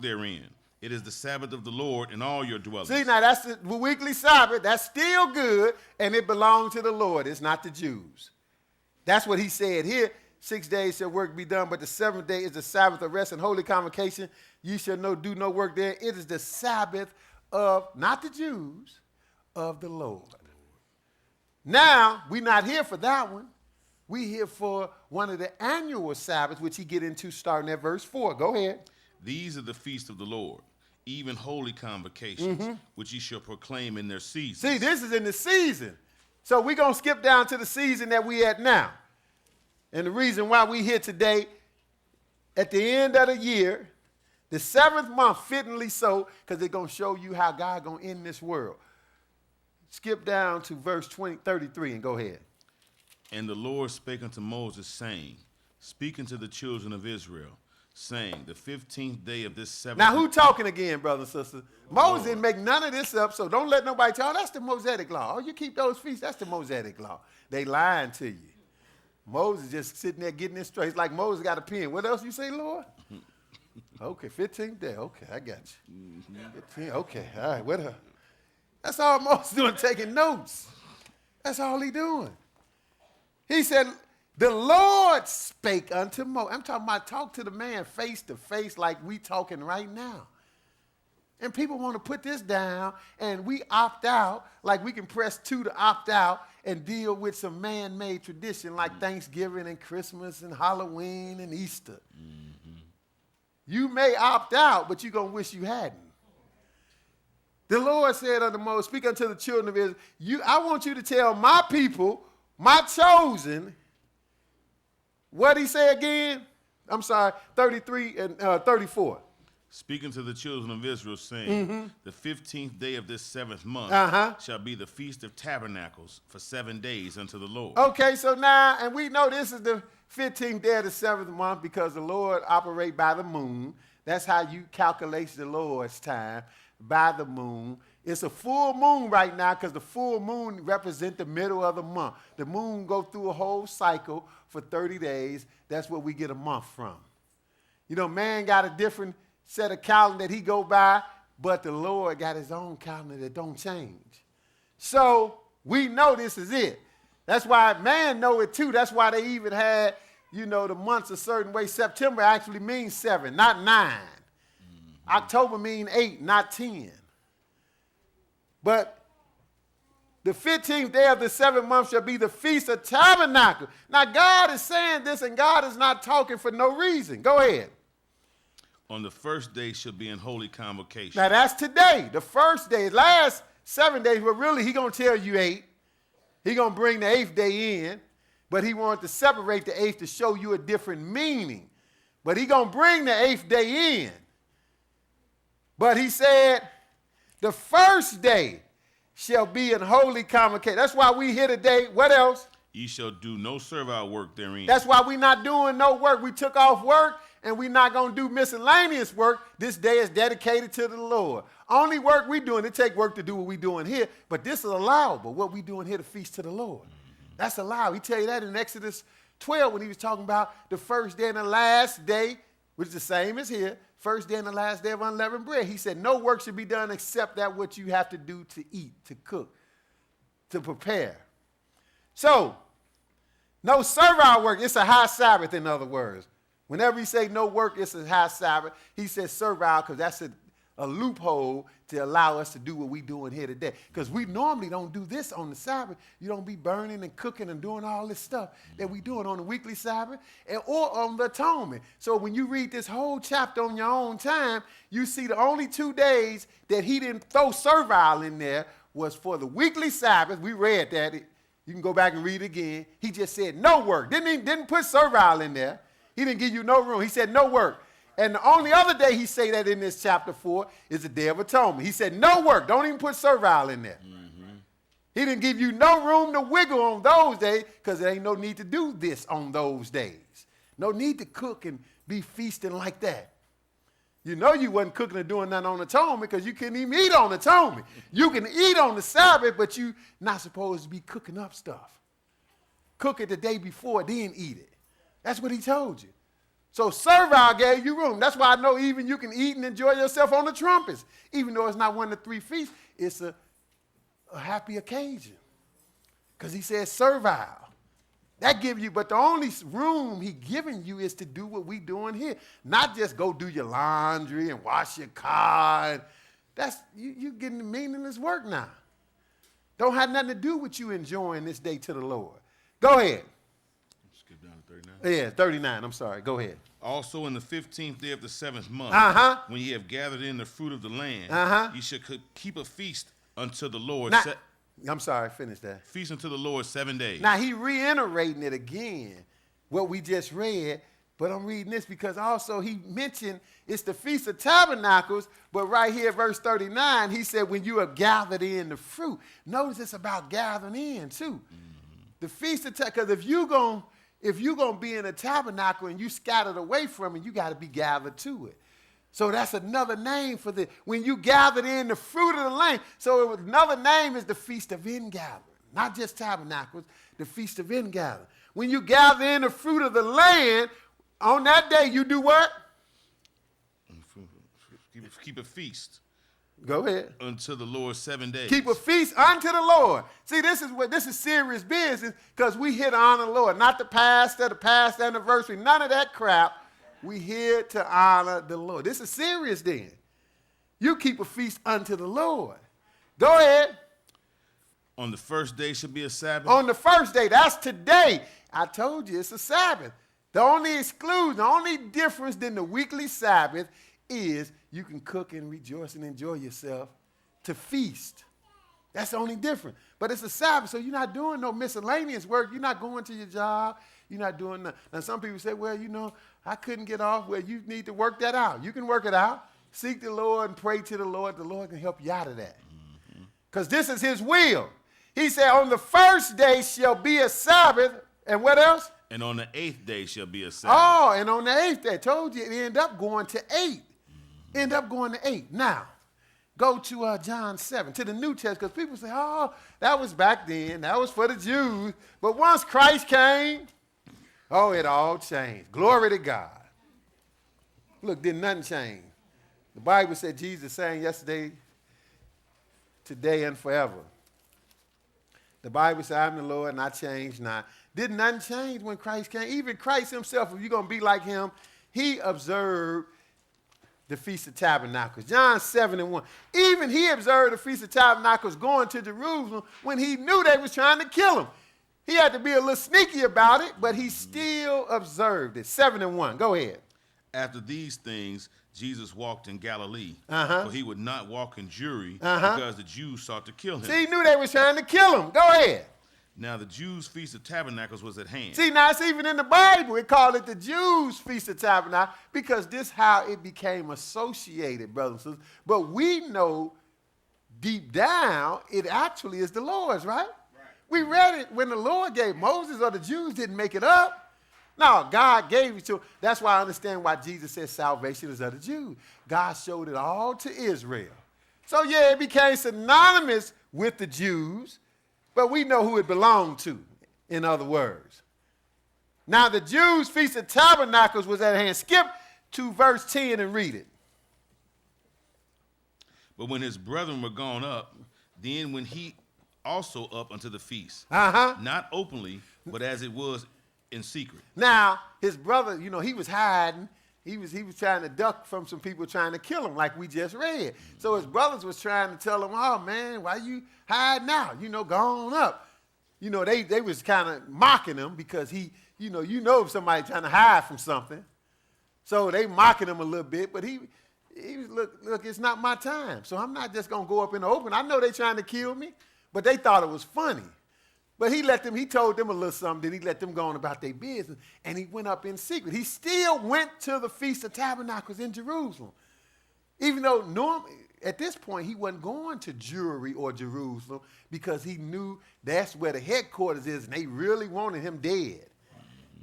therein. It is the Sabbath of the Lord in all your dwellings. See, now that's the weekly Sabbath. That's still good, and it belongs to the Lord. It's not the Jews. That's what he said here. 6 days shall work be done, but the seventh day is the Sabbath of rest and holy convocation. You shall do no work there. It is the Sabbath of, not the Jews, of the Lord. Now, we're not here for that one. We're here for one of the annual Sabbaths, which he get into starting at verse 4. Go ahead. These are the feasts of the Lord, even holy convocations, which ye shall proclaim in their season. See, this is in the season. So we're going to skip down to the season that we at now. And the reason why we here today, at the end of the year, the seventh month, fittingly so, because it's going to show you how God going to end this world. Skip down to verse 33 and go ahead. And the Lord spake unto Moses, saying, Speak unto the children of Israel, saying, the 15th day of this seventh. Now, who talking again, brothers and sisters? Moses didn't make none of this up, so don't let nobody tell, that's the Mosaic law. Oh, you keep those feasts, that's the Mosaic law. They lying to you. Moses just sitting there getting it straight. It's like Moses got a pen. What else you say, Lord? Okay, 15th day. Okay, I got you. 15, okay, all right, what else? That's all Moses doing, taking notes. That's all he doing. He said, the Lord spake unto Moses. I'm talking about talk to the man face to face like we talking right now. And people want to put this down, and we opt out like we can press 2 to opt out and deal with some man-made tradition like Thanksgiving and Christmas and Halloween and Easter. You may opt out, but you're going to wish you hadn't. The Lord said unto Moses, speak unto the children of Israel, I want you to tell my people, my chosen, what he say again? I'm sorry, 33 and 34. Speaking to the children of Israel, saying, the 15th day of this seventh month shall be the Feast of Tabernacles for 7 days unto the Lord. Okay, so now, and we know this is the 15th day of the seventh month because the Lord operate by the moon. That's how you calculate the Lord's time, by the moon. It's a full moon right now because the full moon represents the middle of the month. The moon go through a whole cycle for 30 days. That's where we get a month from. You know, man got a different set of calendar that he go by, but the Lord got his own calendar that don't change. So we know this is it. That's why man know it too. That's why they even had, you know, the months a certain way. September actually means 7, not 9. October means 8, not 10. But the 15th day of the seventh month shall be the Feast of Tabernacle. Now God is saying this, and God is not talking for no reason. Go ahead. On the first day shall be in holy convocation. Now that's today, the first day. Last 7 days, but really he going to tell you 8. He going to bring the 8th day in, but he wanted to separate the 8th to show you a different meaning. But he going to bring the 8th day in. But he said, the first day shall be in holy convocation. That's why we here today. What else? Ye shall do no servile work therein. That's why we not doing no work. We took off work, and we not going to do miscellaneous work. This day is dedicated to the Lord. Only work we doing, it take work to do what we doing here, but this is allowable, what we doing here to feast to the Lord. That's allowed. He tell you that in Exodus 12 when he was talking about the first day and the last day, which is the same as here, first day and the last day of unleavened bread. He said no work should be done except that what you have to do to eat, to cook, to prepare. So, no servile work. It's a high Sabbath, in other words. Whenever he say no work, it's a high Sabbath. He says servile because that's a loophole to allow us to do what we doing here today. Because we normally don't do this on the Sabbath. You don't be burning and cooking and doing all this stuff that we doing on the weekly Sabbath or on the atonement. So when you read this whole chapter on your own time, you see the only 2 days that he didn't throw servile in there was for the weekly Sabbath. We read that. You can go back and read it again. He just said no work. Didn't put servile in there. He didn't give you no room. He said no work. And the only other day he say that in this chapter 4 is the Day of Atonement. He said no work. Don't even put servile in there. He didn't give you no room to wiggle on those days because there ain't no need to do this on those days. No need to cook and be feasting like that. You know you wasn't cooking or doing nothing on atonement because you couldn't even eat on atonement. You can eat on the Sabbath, but you not supposed to be cooking up stuff. Cook it the day before, then eat it. That's what he told you. So servile gave you room. That's why I know even you can eat and enjoy yourself on the trumpets. Even though it's not one of the 3 feasts, it's a happy occasion. Because he says servile. That give you, but the only room he giving you is to do what we doing here. Not just go do your laundry and wash your car. That's, you getting the meaningless work now. Don't have nothing to do with you enjoying this day to the Lord. Go ahead. Skip down to 39. Yeah, 39. I'm sorry. Go ahead. Also in the 15th day of the 7th month, when ye have gathered in the fruit of the land, ye should keep a feast unto the Lord. Now, I'm sorry, finish that. Feast unto the Lord 7 days. Now he reiterating it again, what we just read, but I'm reading this because also he mentioned it's the Feast of Tabernacles, but right here, verse 39, he said, when you have gathered in the fruit. Notice it's about gathering in too. The Feast of Tabernacles, because if you're going to be in a tabernacle and you scattered away from it, you got to be gathered to it. So that's another name for the, when you gathered in the fruit of the land. So another name is the Feast of Ingathering. Not just tabernacles, the Feast of Ingathering. When you gather in the fruit of the land, on that day you do what? Keep a feast. Go ahead. Unto the Lord 7 days. Keep a feast unto the Lord. See, this is serious business because we here to honor the Lord. Not the past anniversary, none of that crap. We here to honor the Lord. This is serious then. You keep a feast unto the Lord. Go ahead. On the first day should be a Sabbath. On the first day, that's today. I told you it's a Sabbath. The only exclusion, the only difference than the weekly Sabbath is you can cook and rejoice and enjoy yourself to feast. That's the only difference. But it's a Sabbath, so you're not doing no miscellaneous work. You're not going to your job. You're not doing nothing. Now, some people say, well, I couldn't get off. Well, you need to work that out. You can work it out. Seek the Lord and pray to the Lord. The Lord can help you out of that. Because this is his will. He said, on the first day shall be a Sabbath. And what else? And on the 8th day shall be a Sabbath. Oh, and on the 8th day. I told you it end up going to 8. End up going to 8. Now, go to John 7, to the New Testament, because people say, oh, that was back then. That was for the Jews. But once Christ came, oh, it all changed. Glory to God. Look, didn't nothing change. The Bible said Jesus sang yesterday, today, and forever. The Bible said, I'm the Lord, and I change not. Did nothing change when Christ came? Even Christ himself, if you're going to be like him, he observed the Feast of Tabernacles. John 7:1. Even he observed the Feast of Tabernacles going to Jerusalem when he knew they was trying to kill him. He had to be a little sneaky about it, but he still observed it. 7:1. Go ahead. After these things, Jesus walked in Galilee, for he would not walk in Jewry, because the Jews sought to kill him. See, he knew they was trying to kill him. Go ahead. Now the Jews' Feast of Tabernacles was at hand. See, now it's even in the Bible. It called it the Jews' Feast of Tabernacles because this is how it became associated, brothers and sisters. But we know deep down it actually is the Lord's, right? We read it when the Lord gave Moses, or the Jews didn't make it up. No, God gave it to him. That's why I understand why Jesus said salvation is of the Jews. God showed it all to Israel. So, yeah, it became synonymous with the Jews, but we know who it belonged to, in other words. Now, the Jews' Feast of Tabernacles was at hand. Skip to verse 10 and read it. But when his brethren were gone up, then when he also up unto the feast, not openly, but as it was in secret. Now, his brother, he was hiding. He was trying to duck from some people trying to kill him, like we just read. So his brothers was trying to tell him, oh, man, why you hide now? Go on up. They was kind of mocking him because he, if somebody trying to hide from something. So they mocking him a little bit, but he was, look, it's not my time. So I'm not just going to go up in the open. I know they trying to kill me, but they thought it was funny. But he told them a little something, then he let them go on about their business, and he went up in secret. He still went to the Feast of Tabernacles in Jerusalem. Even though normally, at this point, he wasn't going to Jewry or Jerusalem because he knew that's where the headquarters is, and they really wanted him dead.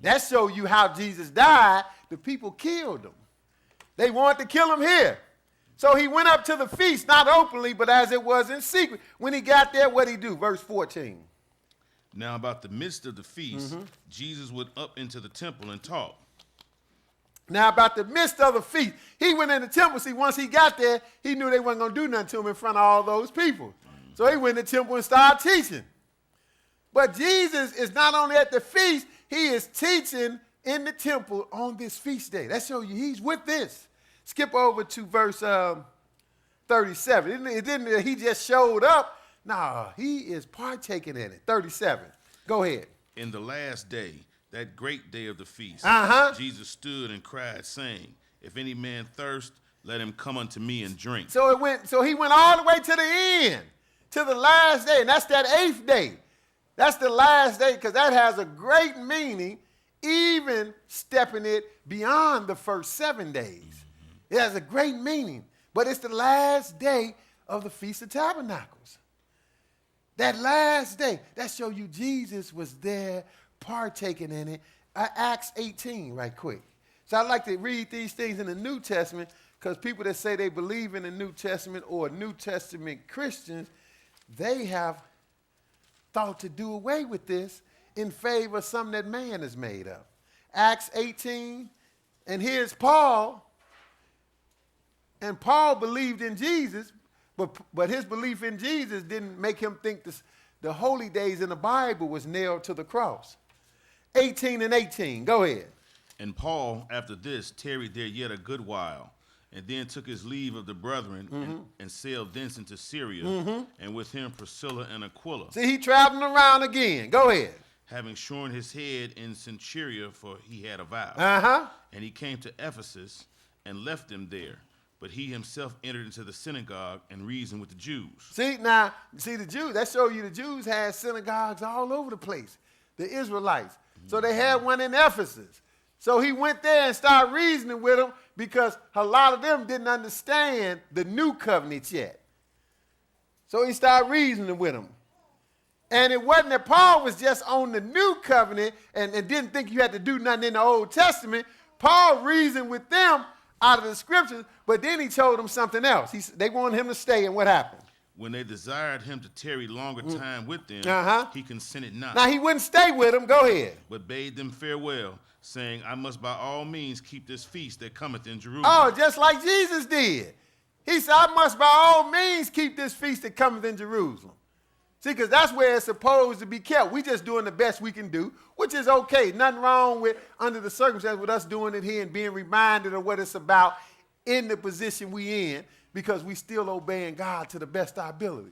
That shows you how Jesus died. The people killed him. They wanted to kill him here. So he went up to the feast, not openly, but as it was in secret. When he got there, what did he do? Verse 14. Now about the midst of the feast, Jesus went up into the temple and taught. Now, about the midst of the feast, he went in the temple. See, once he got there, he knew they weren't going to do nothing to him in front of all those people. So he went in the temple and started teaching. But Jesus is not only at the feast, he is teaching in the temple on this feast day. That shows you he's with this. Skip over to verse 37. It didn't, he just showed up. No, he is partaking in it. 37. Go ahead. In the last day, that great day of the feast, Jesus stood and cried, saying, if any man thirst, let him come unto me and drink. So he went all the way to the end, to the last day, and that's that 8th day. That's the last day, because that has a great meaning, even stepping it beyond the first 7 days. It has a great meaning, but it's the last day of the Feast of Tabernacles. That last day, that shows you Jesus was there partaking in it. Acts 18 right quick. So I like to read these things in the New Testament, because people that say they believe in the New Testament or New Testament Christians, they have thought to do away with this in favor of something that man has made up. Acts 18, and here's Paul. And Paul believed in Jesus, but his belief in Jesus didn't make him think the holy days in the Bible was nailed to the cross. 18 and 18, go ahead. And Paul, after this, tarried there yet a good while, and then took his leave of the brethren and sailed thence into Syria, and with him Priscilla and Aquila. See, he traveling around again. Go ahead. Having shorn his head in Centuria, for he had a vow. And he came to Ephesus and left them there. But he himself entered into the synagogue and reasoned with the Jews. See, the Jews, that shows you the Jews had synagogues all over the place, the Israelites. So they had one in Ephesus. So he went there and started reasoning with them, because a lot of them didn't understand the new covenant yet. So he started reasoning with them. And it wasn't that Paul was just on the new covenant and didn't think you had to do nothing in the Old Testament. Paul reasoned with them out of the scriptures, but then he told them something else. They wanted him to stay, and what happened? When they desired him to tarry longer time with them, he consented not. Now, he wouldn't stay with them. Go ahead. But bade them farewell, saying, I must by all means keep this feast that cometh in Jerusalem. Oh, just like Jesus did. He said, I must by all means keep this feast that cometh in Jerusalem. See, because that's where it's supposed to be kept. We just doing the best we can do, which is okay. Nothing wrong with, under the circumstances, with us doing it here and being reminded of what it's about in the position we in, because we still obeying God to the best of our ability.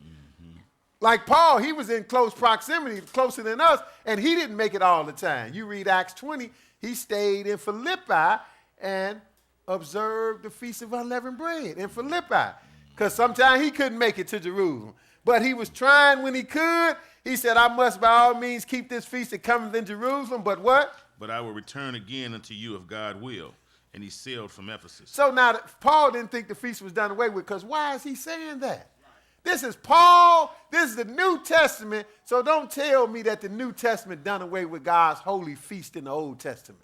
Like Paul, he was in close proximity, closer than us, and he didn't make it all the time. You read Acts 20, he stayed in Philippi and observed the Feast of Unleavened Bread in Philippi, because sometimes he couldn't make it to Jerusalem. But he was trying when he could. He said, I must by all means keep this feast that cometh in Jerusalem, but what? But I will return again unto you if God will. And he sailed from Ephesus. So now Paul didn't think the feast was done away with, because why is he saying that? This is Paul. This is the New Testament. So don't tell me that the New Testament done away with God's holy feast in the Old Testament.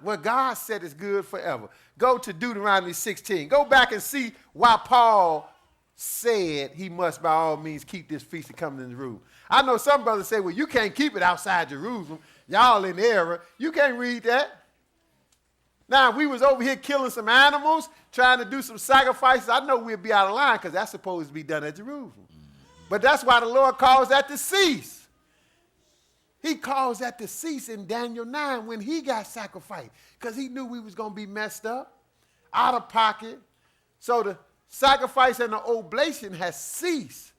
What God said is good forever. Go to Deuteronomy 16. Go back and see why Paul said he must by all means keep this feast that comes in Jerusalem. I know some brothers say, well, you can't keep it outside Jerusalem. Y'all in error. You can't read that. Now, if we was over here killing some animals, trying to do some sacrifices, I know we'd be out of line, because that's supposed to be done at Jerusalem. But that's why the Lord calls that to cease. He calls that to cease in Daniel 9 when he got sacrificed, because he knew we was going to be messed up, out of pocket. So the sacrifice and the oblation has ceased.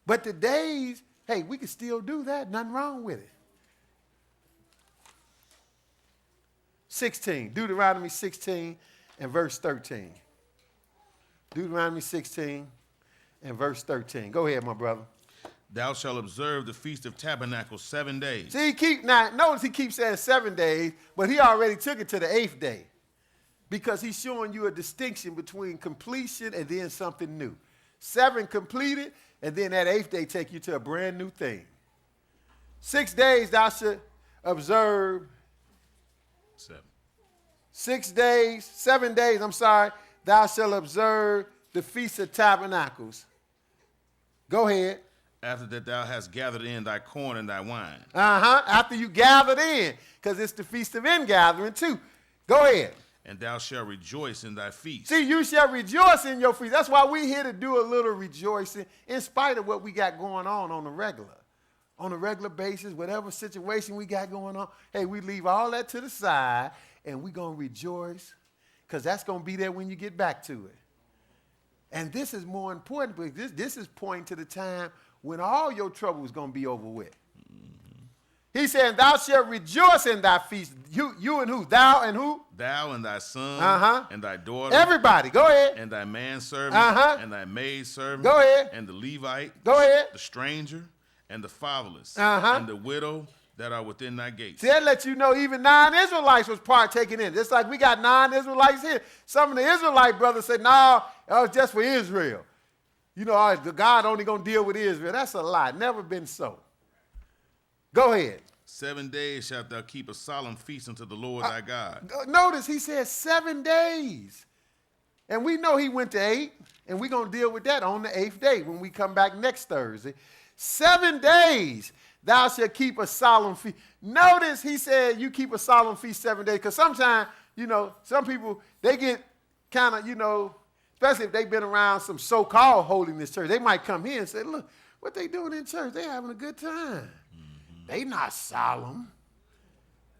But the days, hey, we can still do that. Nothing wrong with it. 16, Deuteronomy 16 and verse 13. Deuteronomy 16 and verse 13. Go ahead, my brother. Thou shalt observe the Feast of Tabernacles 7 days. See, notice he keeps saying 7 days, but he already took it to the 8th day, because he's showing you a distinction between completion and then something new. 7 completed, and then that 8th day take you to a brand new thing. 6 days thou should observe. 7 days, thou shalt observe the Feast of Tabernacles. Go ahead. after that thou hast gathered in thy corn and thy wine. After you gathered in, because it's the feast of ingathering too. Go ahead. And thou shalt rejoice in thy feast. See, you shall rejoice in your feast. That's why we're here to do a little rejoicing in spite of what we got going on the regular. On a regular basis, whatever situation we got going on, hey, we leave all that to the side and we're going to rejoice because that's going to be there when you get back to it. And this is more important because this is pointing to the time when all your trouble is going to be over with. He said, thou shalt rejoice in thy feast. You and who? Thou and who? Thou and thy son and thy daughter. Everybody, go ahead. And thy manservant and thy maidservant. Go ahead. And the Levite. Go ahead. The stranger and the fatherless. And the widow that are within thy gates. See, that lets you know even non-Israelites was partaking in it. Just like we got non-Israelites here. Some of the Israelite brothers said, no, that was just for Israel. You know, the God only going to deal with Israel. That's a lie. Never been so. Go ahead. 7 days shalt thou keep a solemn feast unto the Lord thy God. Notice he said 7 days. And we know he went to 8, and we're going to deal with that on the 8th day when we come back next Thursday. 7 days thou shalt keep a solemn feast. Notice he said you keep a solemn feast 7 days, because sometimes, you know, some people, they get kind of, you know, especially if they've been around some so-called holiness church, they might come here and say, look, what they doing in church? They having a good time. They not solemn.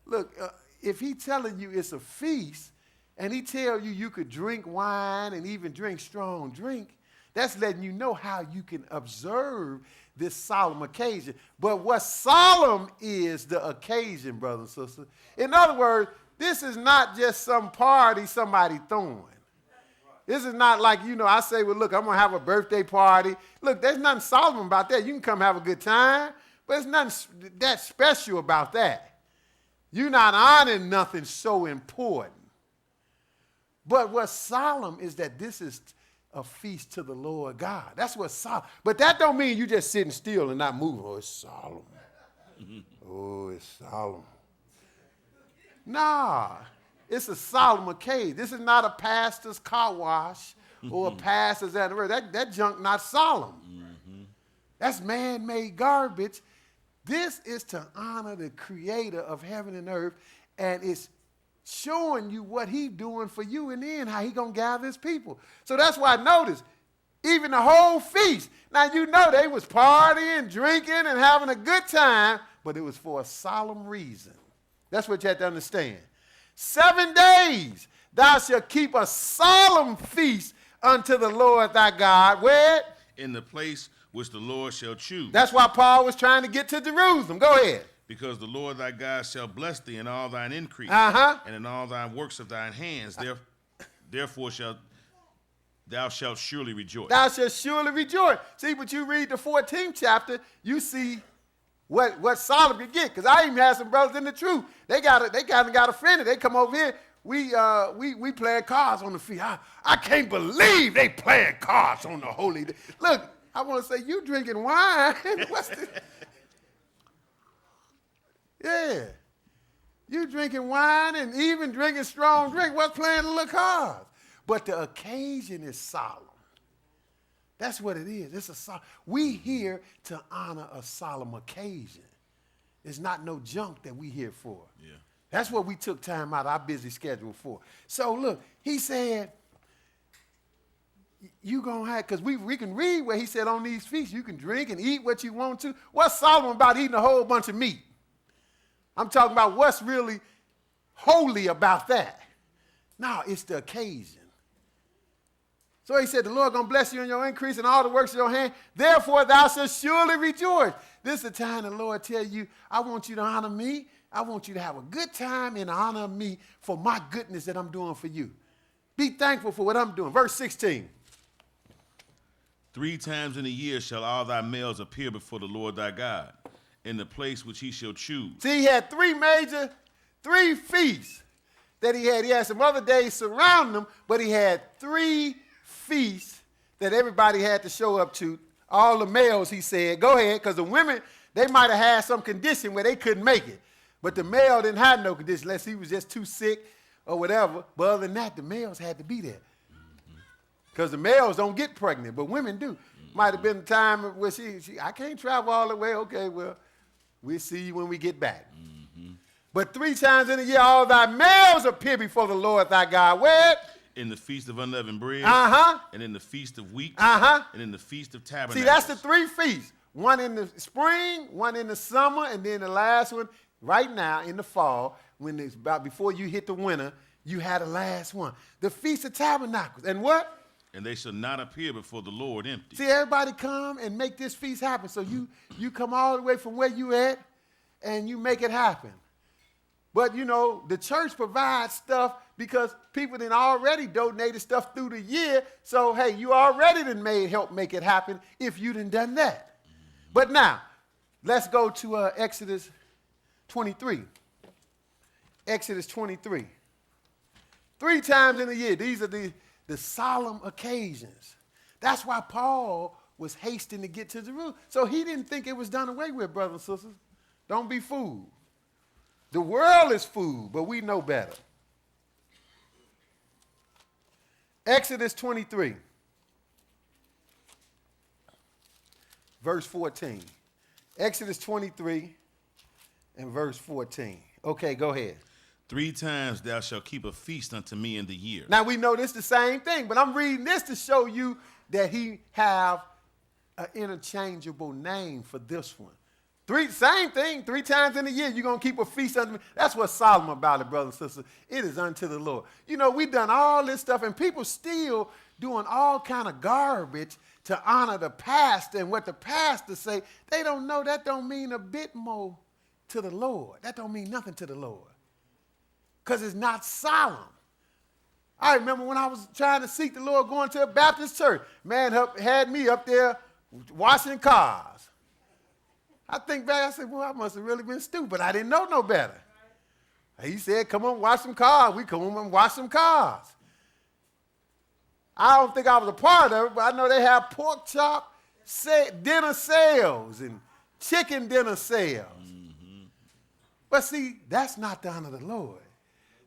Look, if he telling you it's a feast, and he tell you you could drink wine and even drink strong drink, that's letting you know how you can observe this solemn occasion. But what's solemn is the occasion, brothers and sisters. In other words, this is not just some party somebody throwing. This is not like, you know, I say, well, look, I'm going to have a birthday party. Look, there's nothing solemn about that. You can come have a good time. But there's nothing that special about that. You're not honoring nothing so important. But what's solemn is that this is a feast to the Lord God. That's what's solemn. But that don't mean you just sitting still and not moving. Oh, it's solemn. Oh, it's solemn. Nah, it's a solemn occasion. This is not a pastor's car wash or a pastor's anniversary. That junk not solemn. That's man-made garbage. This is to honor the creator of heaven and earth, and it's showing you what he's doing for you and then how he going to gather his people. So that's why I noticed, even the whole feast, now you know they was partying, drinking, and having a good time, but it was for a solemn reason. That's what you have to understand. 7 days thou shalt keep a solemn feast unto the Lord thy God. Where? In the place which the Lord shall choose. That's why Paul was trying to get to Jerusalem. Go ahead. Because the Lord thy God shall bless thee in all thine increase, and in all thine works of thine hands. Therefore thou shalt surely rejoice. Thou shalt surely rejoice. See, but you read the 14th chapter, you see what Solomon could get. Because I even had some brothers in the truth. They kind of got offended. They come over here. We playing cards on the feast. I can't believe they playing cards on the holy day. Look, I want to say, you drinking wine. What's this? Yeah. You drinking wine and even drinking strong drink. What's playing the little cards? But the occasion is solemn. That's what it is. It's a solemn. We here to honor a solemn occasion. It's not no junk that we here for. Yeah. That's what we took time out of our busy schedule for. So look, he said, you gonna have, because we can read where he said on these feasts you can drink and eat what you want to. What's solemn about eating a whole bunch of meat? I'm talking about what's really holy about that. No, it's the occasion. So he said, the Lord gonna bless you in your increase and all the works of your hand. Therefore thou shalt surely rejoice. This is the time the Lord tell you, I want you to honor me. I want you to have a good time in honor of me for my goodness that I'm doing for you. Be thankful for what I'm doing. Verse 16. 3 times in a year shall all thy males appear before the Lord thy God, in the place which he shall choose. See, he had three feasts that he had. He had some other days surrounding them, but he had 3 feasts that everybody had to show up to. All the males, he said, go ahead, because the women, they might have had some condition where they couldn't make it. But the male didn't have no condition unless he was just too sick or whatever. But other than that, the males had to be there. Because the males don't get pregnant, but women do. Might have been a time where I can't travel all the way. Okay, well, we'll see you when we get back. But 3 times in a year, all thy males appear before the Lord thy God. Where? In the feast of unleavened bread. And in the feast of weeks. And in the feast of tabernacles. See, that's the 3 feasts. One in the spring, one in the summer, and then the last one right now in the fall, when it's about before you hit the winter, you had the last one. The Feast of Tabernacles. And what? And they shall not appear before the Lord empty. See, everybody come and make this feast happen. So you come all the way from where you at, and you make it happen. But, you know, the church provides stuff because people then already donated stuff through the year. So, hey, you already done help make it happen if you done done that. But now, let's go to Exodus 23. Exodus 23. 3 times in a year. These are the solemn occasions. That's why Paul was hasting to get to Jerusalem. So he didn't think it was done away with, brothers and sisters. Don't be fooled. The world is fooled, but we know better. Exodus 23, verse 14. Exodus 23 and verse 14. Okay, go ahead. 3 times thou shalt keep a feast unto me in the year. Now we know this is the same thing, but I'm reading this to show you that he have an interchangeable name for this one. Same thing, 3 times in a year, you're going to keep a feast unto me. That's what's solemn about it, brothers and sisters. It is unto the Lord. You know, we've done all this stuff, and people still doing all kind of garbage to honor the pastor and what the pastor say. They don't know that don't mean a bit more to the Lord. That don't mean nothing to the Lord because it's not solemn. I remember when I was trying to seek the Lord going to a Baptist church. Man had me up there washing cars. I think back, I said, well, I must have really been stupid. I didn't know no better. He said, come on, wash some cars. We come on and wash some cars. I don't think I was a part of it, but I know they have pork chop dinner sales and chicken dinner sales. But see, that's not the honor of the Lord.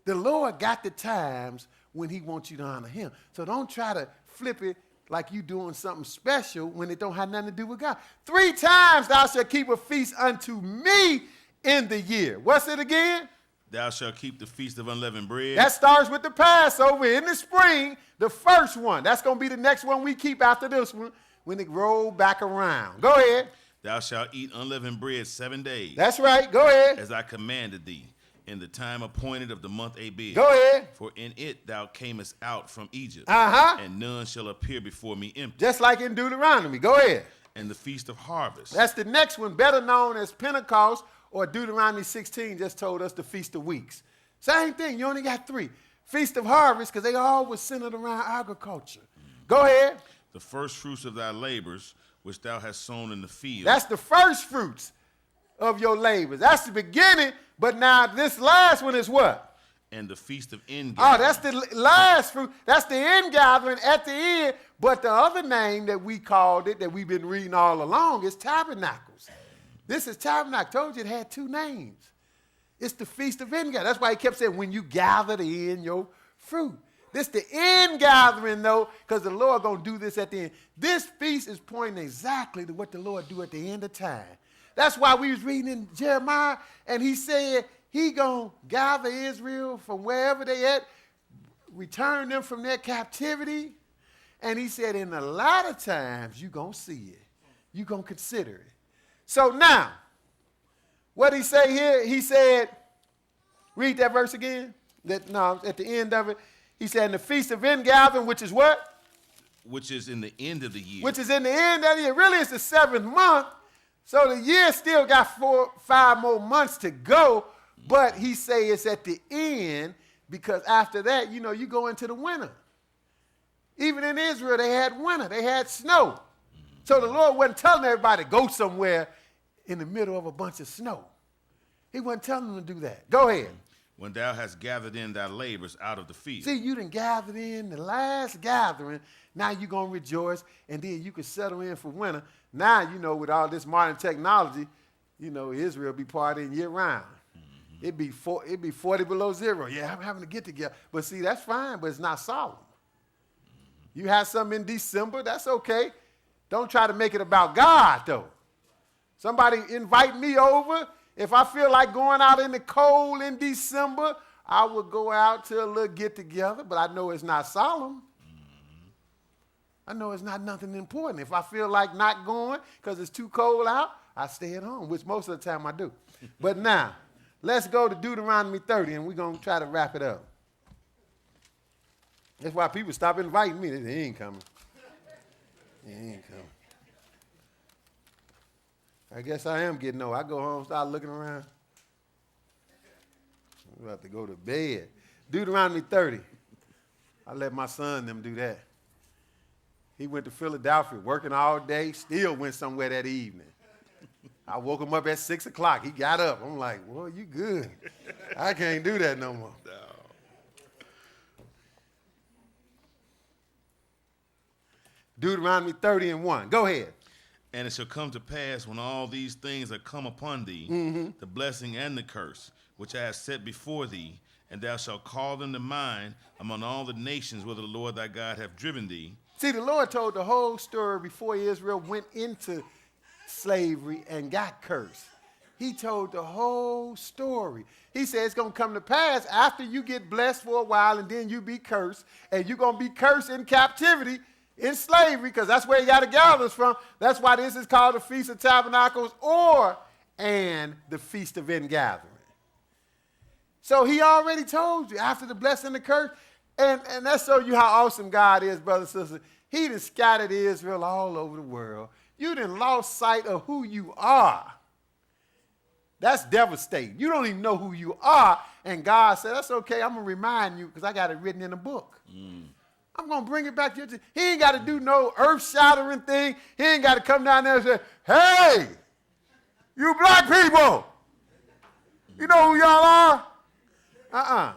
The Lord got the times when he wants you to honor him. So don't try to flip it like you doing something special when it don't have nothing to do with God. 3 times thou shalt keep a feast unto me in the year. What's it again? Thou shalt keep the feast of unleavened bread. That starts with the Passover in the spring, the first one. That's going to be the next one we keep after this one when it roll back around. Go ahead. Thou shalt eat unleavened bread 7 days. That's right. Go ahead. As I commanded thee, in the time appointed of the month Abib. Go ahead. For in it thou camest out from Egypt. And none shall appear before me empty. Just like in Deuteronomy. Go ahead. And the feast of harvest. That's the next one, better known as Pentecost, or Deuteronomy 16 just told us the Feast of Weeks. Same thing. You only got 3. Feast of harvest, because they all was centered around agriculture. Go ahead. The first fruits of thy labors, which thou hast sown in the field. That's the first fruits of your labors. That's the beginning. But now this last one is what? And the feast of ingathering. Oh, that's the last fruit. That's the ingathering at the end. But the other name that we called it, that we've been reading all along, is tabernacles. This is tabernacle. I told you it had 2 names. It's the feast of ingathering. That's why he kept saying, when you gathered in your fruit. This the ingathering, though, because the Lord going to do this at the end. This feast is pointing exactly to what the Lord do at the end of time. That's why we was reading in Jeremiah, and he said he going to gather Israel from wherever they at, return them from their captivity. And he said in the latter times, you're going to see it. You're going to consider it. So now, what he say here? He said, read that verse again. At the end of it, he said, in the feast of ingathering, which is what? Which is in the end of the year. Which is in the end of the year. Really, it's the 7th month. So the year still got 5 more months to go, but he say it's at the end because after that, you know, you go into the winter. Even in Israel, they had winter. They had snow. So the Lord wasn't telling everybody to go somewhere in the middle of a bunch of snow. He wasn't telling them to do that. Go ahead. When thou hast gathered in thy labors out of the field. See, you done gathered in the last gathering. Now you're going to rejoice, and then you can settle in for winter. Now, you know, with all this modern technology, you know, Israel be partying year-round. It'd be 40 below zero. Yeah, I'm having to get together. But see, that's fine, but it's not solemn. You have something in December, that's okay. Don't try to make it about God, though. Somebody invite me over. If I feel like going out in the cold in December, I would go out to a little get-together, but I know it's not solemn. I know it's not nothing important. If I feel like not going because it's too cold out, I stay at home, which most of the time I do. But now, let's go to Deuteronomy 30, and we're going to try to wrap it up. That's why people stop inviting me. They say, he ain't coming. He ain't coming. I guess I am getting old. I go home, start looking around. I'm about to go to bed. Deuteronomy 30. I let my son and them do that. He went to Philadelphia, working all day, still went somewhere that evening. I woke him up at 6 o'clock. He got up. I'm like, well, you good. I can't do that no more. No. Deuteronomy 30 and 1. Go ahead. And it shall come to pass when all these things are come upon thee, the blessing and the curse, which I have set before thee, and thou shalt call them to mind among all the nations whither the Lord thy God hath driven thee. See, the Lord told the whole story before Israel went into slavery and got cursed. He told the whole story. He said it's going to come to pass after you get blessed for a while and then you be cursed, and you're going to be cursed in captivity, in slavery, because that's where you got to gather us from. That's why this is called the Feast of Tabernacles and the Feast of Ingathering. So he already told you after the blessing and the curse, and that shows you how awesome God is, brothers and sisters. He done scattered Israel all over the world. You done lost sight of who you are. That's devastating. You don't even know who you are, and God said, that's okay, I'm going to remind you because I got it written in the book. I'm going to bring it back to you. He ain't got to do no earth-shattering thing. He ain't got to come down there and say, hey, you black people, you know who y'all are?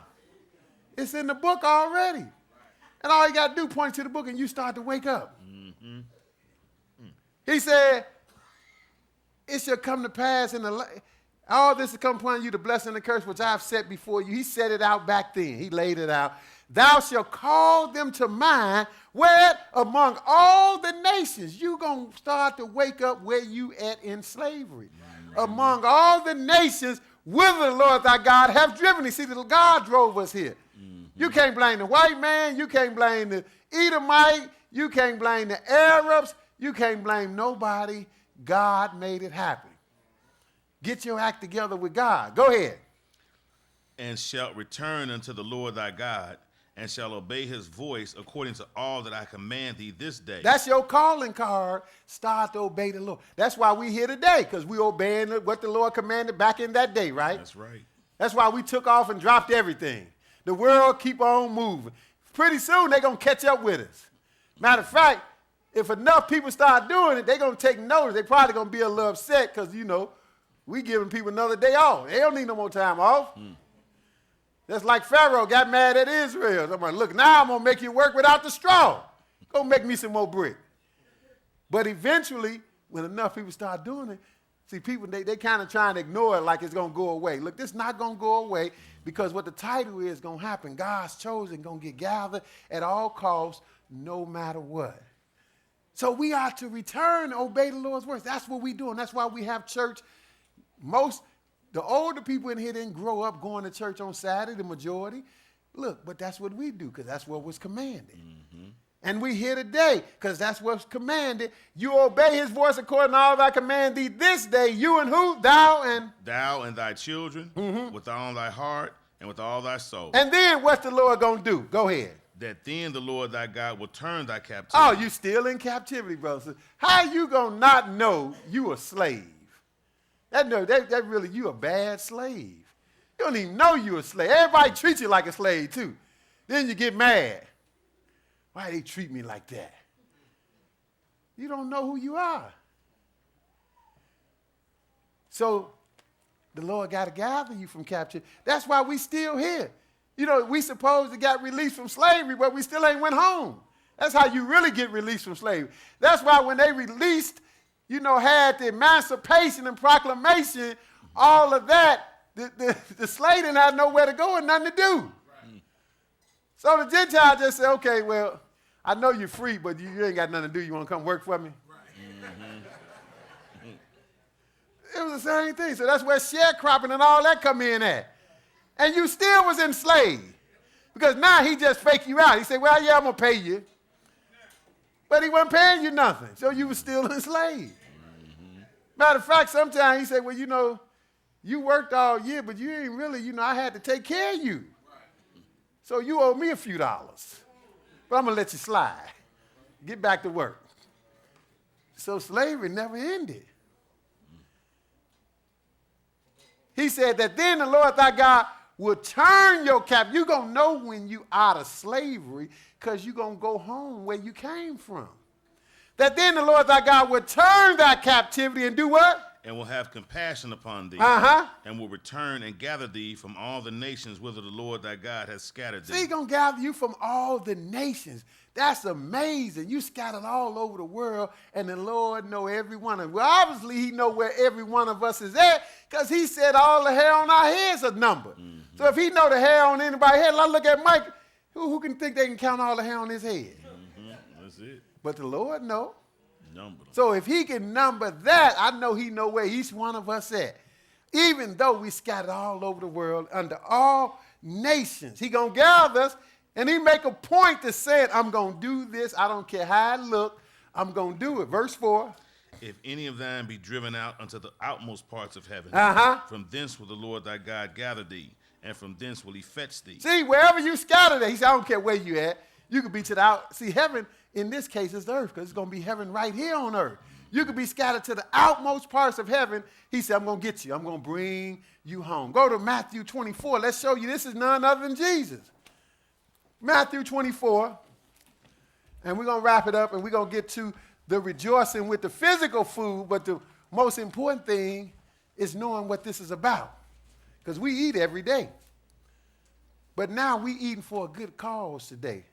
It's in the book already. And all you got to do, point to the book, and you start to wake up. He said, it shall come to pass all this will come upon you, the blessing and the curse, which I have set before you. He set it out back then. He laid it out. Thou shalt call them to mind where among all the nations. You're going to start to wake up where you at in slavery. Among all the nations, whither the Lord thy God have driven thee. See, the God drove us here. You can't blame the white man. You can't blame the Edomite. You can't blame the Arabs. You can't blame nobody. God made it happen. Get your act together with God. Go ahead. And shalt return unto the Lord thy God, and shall obey his voice according to all that I command thee this day. That's your calling card. Start to obey the Lord. That's why we here today, because we obeying what the Lord commanded back in that day, right? That's right. That's why we took off and dropped everything. The world keep on moving. Pretty soon they're going to catch up with us. Matter of fact, if enough people start doing it, they're going to take notice. They're probably going to be a little upset because, we giving people another day off. They don't need no more time off. That's like Pharaoh got mad at Israel. I'm like, look, now I'm going to make you work without the straw. Go make me some more brick. But eventually, when enough people start doing it, see, people, they kind of trying to ignore it like it's going to go away. Look, this is not going to go away because what the title is going to happen. God's chosen, going to get gathered at all costs, no matter what. So we are to return, obey the Lord's words. That's what we're doing. That's why we have church. The older people in here didn't grow up going to church on Saturday, the majority. Look, but that's what we do because that's what was commanded. And we here today because that's what's commanded. You obey his voice according to all that I command thee this day. You and who? Thou and thy children with all thy heart and with all thy soul. And then what's the Lord going to do? Go ahead. That then the Lord thy God will turn thy captivity. Oh, you still in captivity, brother. How you going to not know you a slave? That really, you a bad slave. You don't even know you a slave. Everybody treats you like a slave, too. Then you get mad. Why they treat me like that? You don't know who you are. So the Lord got to gather you from captivity. That's why we still here. We supposed to got released from slavery, but we still ain't went home. That's how you really get released from slavery. That's why when they released, had the emancipation and proclamation, all of that, the slave didn't have nowhere to go and nothing to do. Right. So the Gentile just said, okay, well, I know you're free, but you ain't got nothing to do. You want to come work for me? Right. It was the same thing. So that's where sharecropping and all that come in at. And you still was enslaved. Because now he just fake you out. He said, well, yeah, I'm going to pay you. But he wasn't paying you nothing. So you were still enslaved. Matter of fact, sometimes he said, well, you know, you worked all year, but you ain't really, you know, I had to take care of you. So you owe me a few dollars. But I'm going to let you slide. Get back to work. So slavery never ended. He said that then the Lord thy God will turn your captivity. You're going to know when you out of slavery because you're going to go home where you came from. That then the Lord thy God will turn thy captivity and do what? And will have compassion upon thee. And will return and gather thee from all the nations whither the Lord thy God has scattered thee. So he's going to gather you from all the nations. That's amazing. You scattered all over the world, and the Lord know every one of them. Well, obviously, he know where every one of us is at because he said all the hair on our heads are numbered. So if he know the hair on anybody's head, I look at Mike, who can think they can count all the hair on his head? That's it. But the Lord know. Number them. So if he can number that, I know he know where each one of us at. Even though we scattered all over the world under all nations, he going to gather us. And he make a point to say, I'm going to do this. I don't care how it look. I'm going to do it. Verse 4. If any of thine be driven out unto the outmost parts of heaven, from thence will the Lord thy God gather thee, and from thence will he fetch thee. See, wherever you scattered at, he said, I don't care where you at. You could be to the out. See, heaven, in this case, is the earth, because it's going to be heaven right here on earth. You could be scattered to the outmost parts of heaven. He said, I'm going to get you. I'm going to bring you home. Go to Matthew 24. Let's show you this is none other than Jesus. Matthew 24, and we're going to wrap it up, and we're going to get to the rejoicing with the physical food, but the most important thing is knowing what this is about, because we eat every day. But now we eating for a good cause today.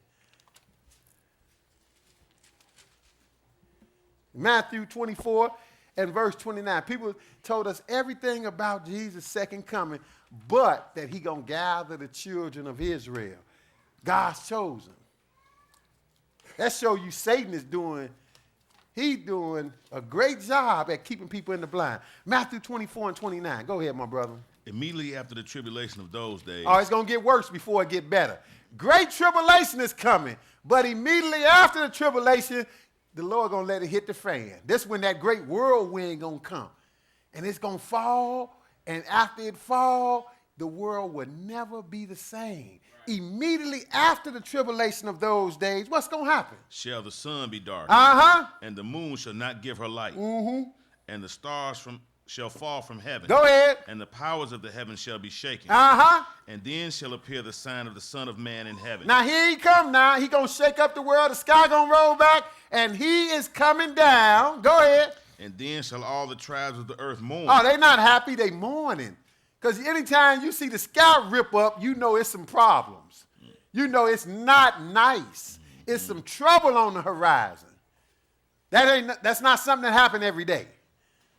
Matthew 24 and verse 29. People told us everything about Jesus' second coming, but that he going to gather the children of Israel. God's chosen. That shows you Satan is doing a great job at keeping people in the blind. Matthew 24 and 29. Go ahead, my brother. Immediately after the tribulation of those days. Oh, it's going to get worse before it get better. Great tribulation is coming, but immediately after the tribulation, the Lord going to let it hit the fan. This when that great whirlwind going to come. And it's going to fall, and after it fall, the world will never be the same. Immediately after the tribulation of those days, what's going to happen? Shall the sun be dark, and the moon shall not give her light, and the stars shall fall from heaven. Go ahead. And the powers of the heavens shall be shaken. And then shall appear the sign of the Son of Man in heaven. Now here he come now. He going to shake up the world. The sky going to roll back, and he is coming down. Go ahead. And then shall all the tribes of the earth mourn. Oh, they not happy. They mourning. Because anytime you see the sky rip up, you know it's some problems. You know it's not nice. It's some trouble on the horizon. That's not something that happens every day.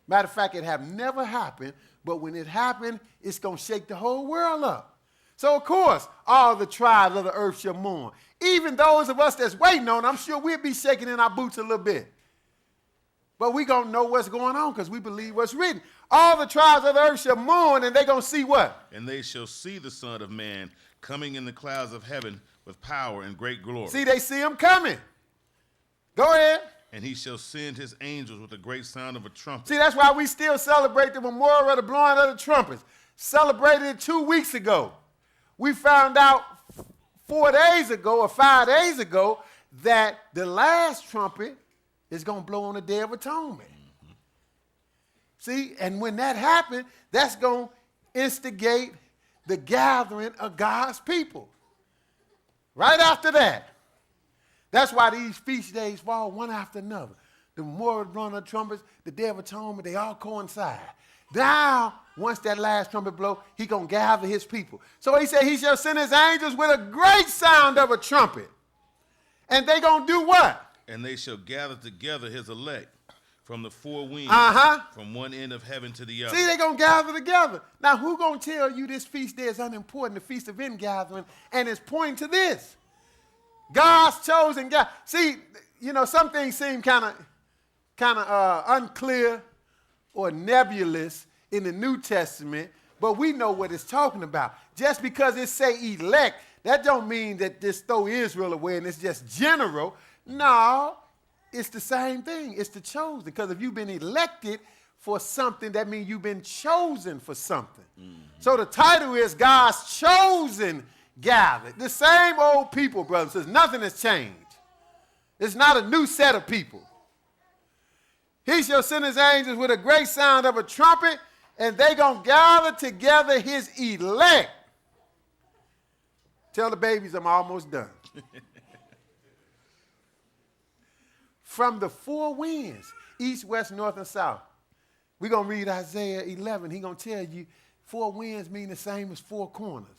Matter of fact, it have never happened, but when it happened, it's going to shake the whole world up. So, of course, all the tribes of the earth shall mourn. Even those of us that's waiting on, I'm sure we'll be shaking in our boots a little bit. But we going to know what's going on because we believe what's written. All the tribes of the earth shall mourn, and they're going to see what? And they shall see the Son of Man coming in the clouds of heaven with power and great glory. See, they see him coming. Go ahead. And he shall send his angels with a great sound of a trumpet. See, that's why we still celebrate the memorial of the blowing of the trumpets. Celebrated it 2 weeks ago. We found out 4 days ago or 5 days ago that the last trumpet is going to blow on the Day of Atonement. See, and when that happens, that's going to instigate the gathering of God's people. Right after that. That's why these feast days fall one after another. The memorial of the blowing of the trumpets, the Day of Atonement, they all coincide. Now, once that last trumpet blow, he going to gather his people. So he said he shall send his angels with a great sound of a trumpet. And they going to do what? And they shall gather together his elect from the four winds, from one end of heaven to the other. See, they're going to gather together. Now, who going to tell you this feast day is unimportant, the Feast of Ingathering, and it's pointing to this? God's chosen God. See, you know, some things seem kind of kind of unclear or nebulous in the New Testament, but we know what it's talking about. Just because it say elect, that don't mean that this throw Israel away and it's just general. No, it's the same thing. It's the chosen. Because if you've been elected for something, that means you've been chosen for something. Mm-hmm. So the title is God's chosen gathered. The same old people, brothers and sisters. Nothing has changed. It's not a new set of people. He shall send his angels with a great sound of a trumpet, and they going to gather together his elect. Tell the babies I'm almost done. From the four winds, east, west, north, and south. We're going to read Isaiah 11. He's going to tell you four winds mean the same as four corners.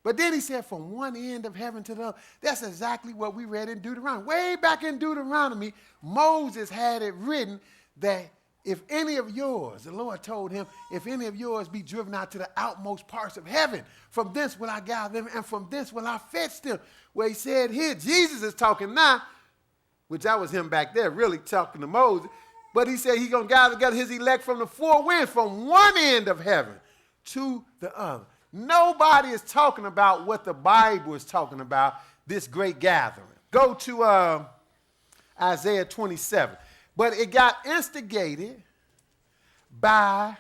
But then he said from one end of heaven to the other. That's exactly what we read in Deuteronomy. Way back in Deuteronomy, Moses had it written that if any of yours, the Lord told him, if any of yours be driven out to the outmost parts of heaven, from thence will I gather them, and from thence will I fetch them. Well, he said here, Jesus is talking now, which that was him back there really talking to Moses. But he said he's going to gather together his elect from the four winds, from one end of heaven to the other. Nobody is talking about what the Bible is talking about, this great gathering. Go to Isaiah 27. But it got instigated by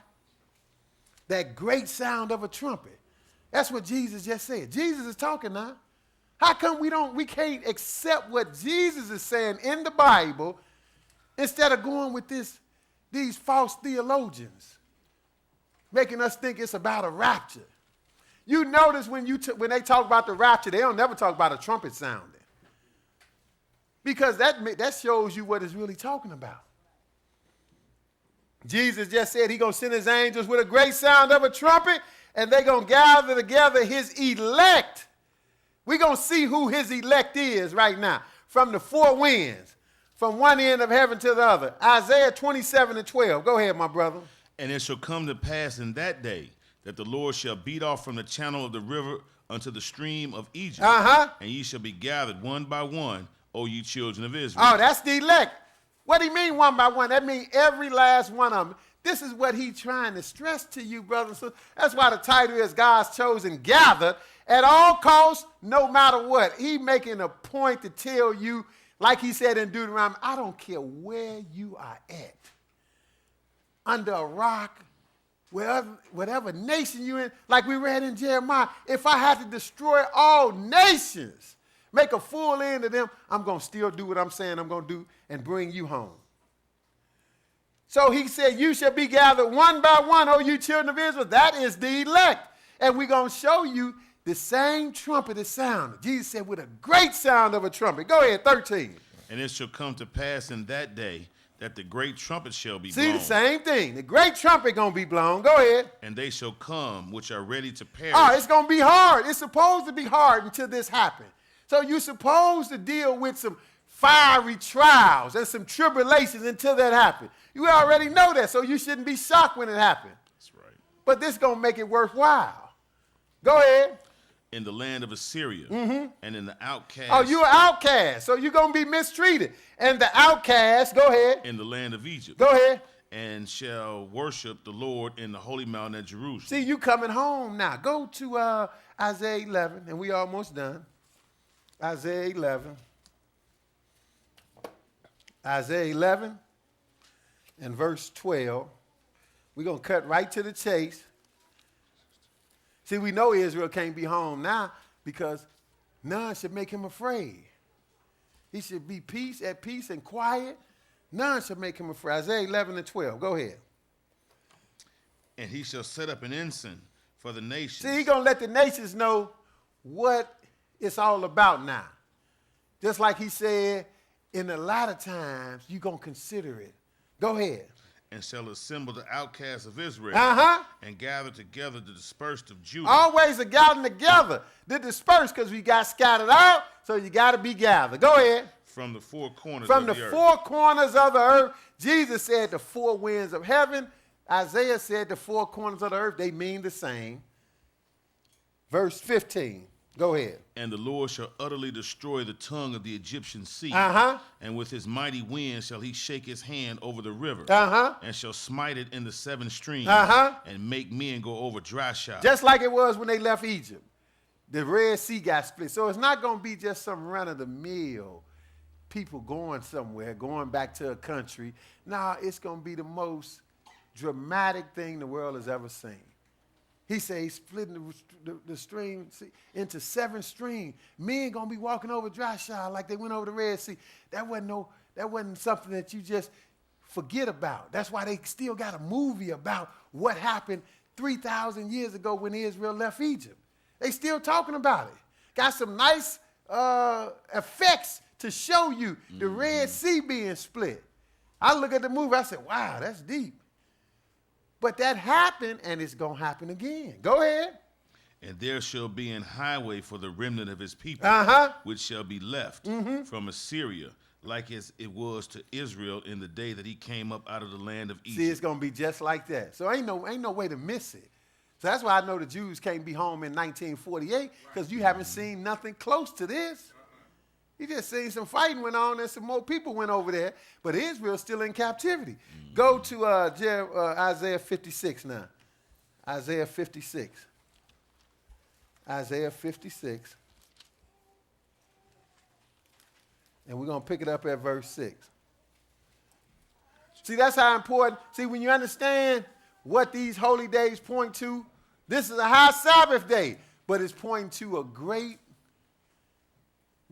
that great sound of a trumpet. That's what Jesus just said. Jesus is talking now. How come we can't accept what Jesus is saying in the Bible instead of going with these false theologians, making us think it's about a rapture? You notice when they talk about the rapture, they don't never talk about a trumpet sounding. Because that shows you what it's really talking about. Jesus just said he's going to send his angels with a great sound of a trumpet, and they're going to gather together his elect. We're going to see who his elect is right now. From the four winds, from one end of heaven to the other. Isaiah 27:12. Go ahead, my brother. And it shall come to pass in that day that the Lord shall beat off from the channel of the river unto the stream of Egypt. And ye shall be gathered one by one, O ye children of Israel. Oh, that's the elect. What do you mean one by one? That means every last one of them. This is what he's trying to stress to you, brothers. So that's why the title is God's chosen gathered at all costs, no matter what. He making a point to tell you, like he said in Deuteronomy, I don't care where you are at. Under a rock, whatever nation you're in, like we read in Jeremiah, if I had to destroy all nations, make a full end of them, I'm going to still do what I'm saying I'm going to do and bring you home. So he said, you shall be gathered one by one, O you children of Israel. That is the elect. And we're going to show you the same trumpet is sounded. Jesus said, with a great sound of a trumpet. Go ahead, 13. And it shall come to pass in that day that the great trumpet shall be blown. See, the same thing. The great trumpet going to be blown. Go ahead. And they shall come which are ready to perish. Oh, it's going to be hard. It's supposed to be hard until this happens. So you're supposed to deal with some fiery trials and some tribulations until that happens. You already know that, so you shouldn't be shocked when it happens. That's right. But this is going to make it worthwhile. Go ahead. In the land of Assyria and in the outcast. Oh, you're an outcast, so you're going to be mistreated. And the outcast, go ahead. In the land of Egypt. Go ahead. And shall worship the Lord in the holy mountain at Jerusalem. See, you coming home now. Go to Isaiah 11, and we almost done. Isaiah 11. Isaiah 11 and verse 12. We're going to cut right to the chase. See, we know Israel can't be home now because none should make him afraid. He should be at peace and quiet. None should make him afraid. Isaiah 11 and 12. Go ahead. And he shall set up an ensign for the nations. See, he's going to let the nations know what it's all about now. Just like he said, in the latter times, you're going to consider it. Go ahead. And shall assemble the outcasts of Israel and gather together the dispersed of Judah. Always a gathering together. The dispersed because we got scattered out, so you got to be gathered. Go ahead. From the four corners From of the earth. four corners of the earth. Jesus said the four winds of heaven. Isaiah said the four corners of the earth. They mean the same. Verse 15. Go ahead. And the Lord shall utterly destroy the tongue of the Egyptian sea. And with his mighty wind shall he shake his hand over the river. And shall smite it in the 7 streams. And make men go over dry shod. Just like it was when they left Egypt. The Red Sea got split. So it's not going to be just some run-of-the-mill people going somewhere, going back to a country. Nah, it's going to be the most dramatic thing the world has ever seen. He said he's splitting the stream into 7 streams. Men gonna be walking over dry shod like they went over the Red Sea. That wasn't something that you just forget about. That's why they still got a movie about what happened 3,000 years ago when Israel left Egypt. They still talking about it. Got some nice effects to show you the Red Sea being split. I look at the movie, I said, wow, that's deep. But that happened, and it's going to happen again. Go ahead. And there shall be an highway for the remnant of his people, which shall be left from Assyria, like as it was to Israel in the day that he came up out of the land of Egypt. See, it's going to be just like that. So ain't no way to miss it. So that's why I know the Jews can't be home in 1948, because you haven't seen nothing close to this. You just seen some fighting went on and some more people went over there, but Israel's still in captivity. Go to Isaiah 56 now. Isaiah 56. Isaiah 56. And we're going to pick it up at verse 6. See, that's how important. See, when you understand what these holy days point to, this is a high Sabbath day, but it's pointing to a great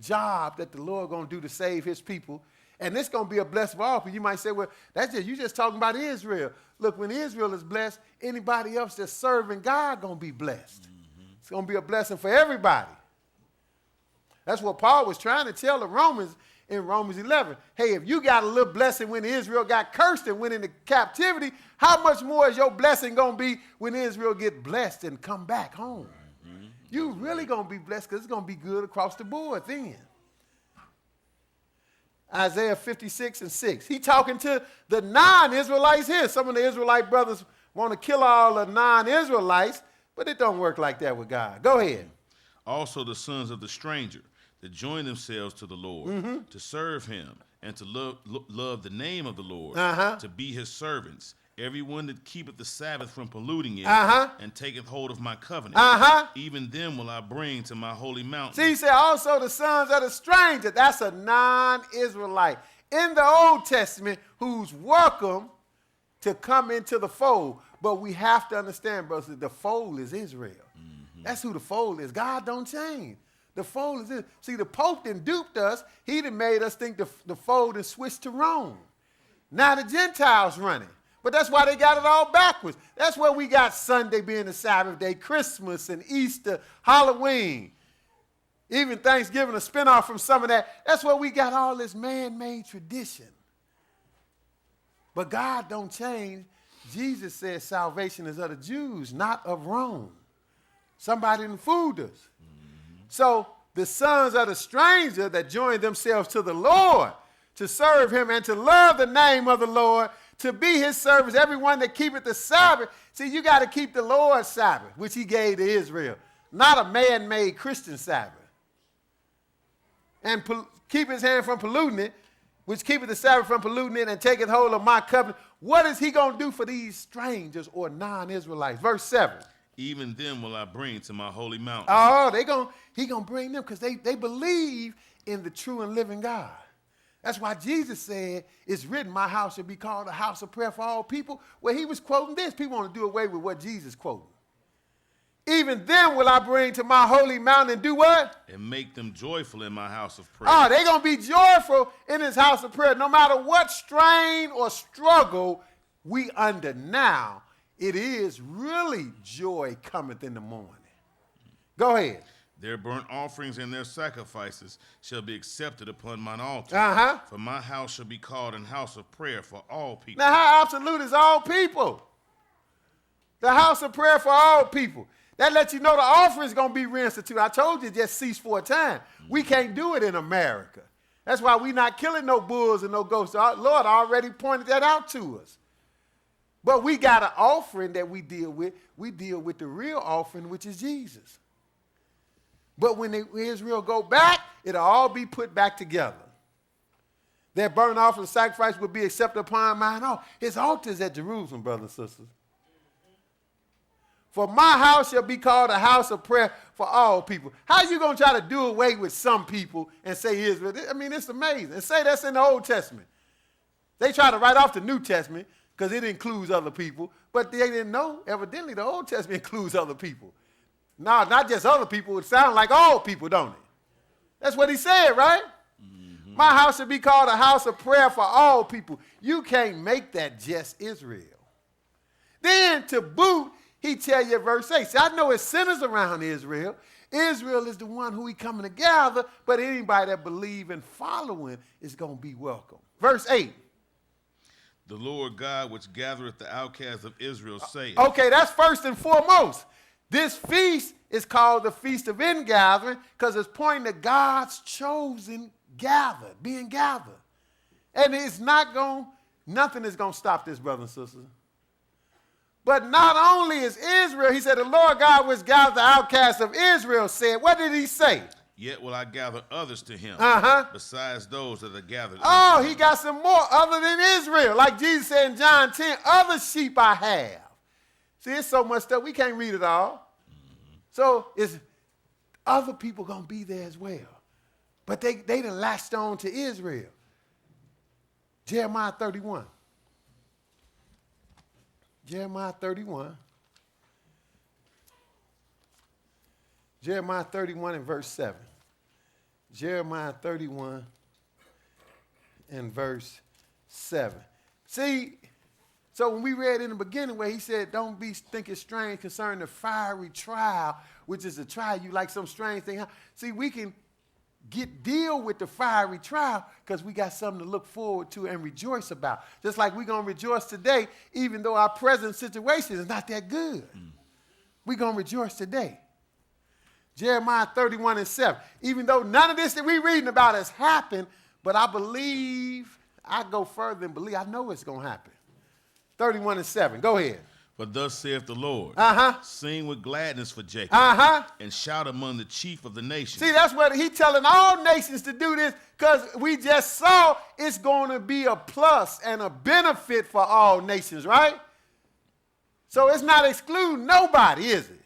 job that the Lord going to do to save his people. And this going to be a blessing for all people. You might say, well, that's just, you just talking about Israel. Look, when Israel is blessed, anybody else that's serving God going to be blessed. It's going to be a blessing for everybody. That's what Paul was trying to tell the Romans in Romans 11. Hey, if you got a little blessing when Israel got cursed and went into captivity, how much more is your blessing going to be when Israel get blessed and come back home? You really going to be blessed because it's going to be good across the board then. Isaiah 56 and 6. He talking to the non-Israelites here. Some of the Israelite brothers want to kill all the non-Israelites, but it don't work like that with God. Go ahead. Also the sons of the stranger that join themselves to the Lord, to serve him, and to love the name of the Lord, to be his servants. Everyone that keepeth the Sabbath from polluting it, and taketh hold of my covenant, even them will I bring to my holy mountain. See, he said also the sons of the stranger. That's a non-Israelite in the Old Testament who's welcome to come into the fold. But we have to understand, brothers, the fold is Israel. That's who the fold is. God don't change. The fold is Israel. See, the Pope done duped us. He done made us think the fold is switched to Rome. Now the Gentiles running. But that's why they got it all backwards. That's where we got Sunday being the Sabbath day, Christmas and Easter, Halloween, even Thanksgiving, a spinoff from some of that. That's where we got all this man-made tradition. But God don't change. Jesus said salvation is of the Jews, not of Rome. Somebody done fooled us. So the sons of the stranger that join themselves to the Lord to serve him and to love the name of the Lord, to be his servants, everyone that keepeth the Sabbath. See, you got to keep the Lord's Sabbath, which he gave to Israel, not a man-made Christian Sabbath. And keep his hand from polluting it, which keepeth the Sabbath from polluting it, and taketh hold of my covenant. What is he going to do for these strangers or non-Israelites? Verse 7. Even them will I bring to my holy mountain. Oh, he going to bring them because they believe in the true and living God. That's why Jesus said, it's written, my house shall be called a house of prayer for all people. Well, he was quoting this. People want to do away with what Jesus quoted. Even them will I bring to my holy mountain and do what? And make them joyful in my house of prayer. Oh, they're going to be joyful in his house of prayer. No matter what strain or struggle we under now, it is really joy cometh in the morning. Go ahead. Their burnt offerings and their sacrifices shall be accepted upon mine altar. For my house shall be called an house of prayer for all people. Now, how absolute is all people? The house of prayer for all people. That lets you know the offering is going to be reinstituted. I told you just cease for a time. We can't do it in America. That's why we're not killing no bulls and no goats. Our Lord already pointed that out to us. But we got an offering that we deal with. We deal with the real offering, which is Jesus. But when Israel go back, it'll all be put back together. Their burnt offering sacrifice will be accepted upon mine. Oh, his altars at Jerusalem, brothers and sisters. For my house shall be called a house of prayer for all people. How you going to try to do away with some people and say Israel? I mean, it's amazing. And say that's in the Old Testament. They try to write off the New Testament because it includes other people, but they didn't know, evidently, the Old Testament includes other people. No, not just other people. It sounds like all people, don't it? That's what he said, right? Mm-hmm. My house should be called a house of prayer for all people. You can't make that just Israel. Then to boot, he tell you verse 8. See, I know it's sinners around Israel. Israel is the one who he coming to gather, but anybody that believe and following is going to be welcome. Verse 8. The Lord God which gathereth the outcasts of Israel saith. Okay, that's first and foremost. This feast is called the Feast of Ingathering because it's pointing to God's chosen gathered, being gathered. And it's not going, nothing is going to stop this, brothers and sisters. But not only is Israel, he said, the Lord God which gathered the outcasts of Israel said, what did he say? Yet will I gather others to him, besides those that are gathered. Oh, he got some more other than Israel. Like Jesus said in John 10, other sheep I have. See, it's so much stuff, we can't read it all. Mm-hmm. So it's other people going to be there as well. But they done latched on to Israel. Jeremiah 31. Jeremiah 31. Jeremiah 31 and verse 7. Jeremiah 31 and verse 7. See, so when we read in the beginning where he said, don't be thinking strange concerning the fiery trial, which is a trial, you like some strange thing. See, we can deal with the fiery trial because we got something to look forward to and rejoice about. Just like we're going to rejoice today, even though our present situation is not that good. We're going to rejoice today. Jeremiah 31 and 7. Even though none of this that we're reading about has happened, but I believe, I go further and believe, I know it's going to happen. 31 and 7. Go ahead. For thus saith the Lord, sing with gladness for Jacob, and shout among the chief of the nations. See, that's what he's telling all nations to do this, because we just saw it's going to be a plus and a benefit for all nations, right? So it's not excluding nobody, is it?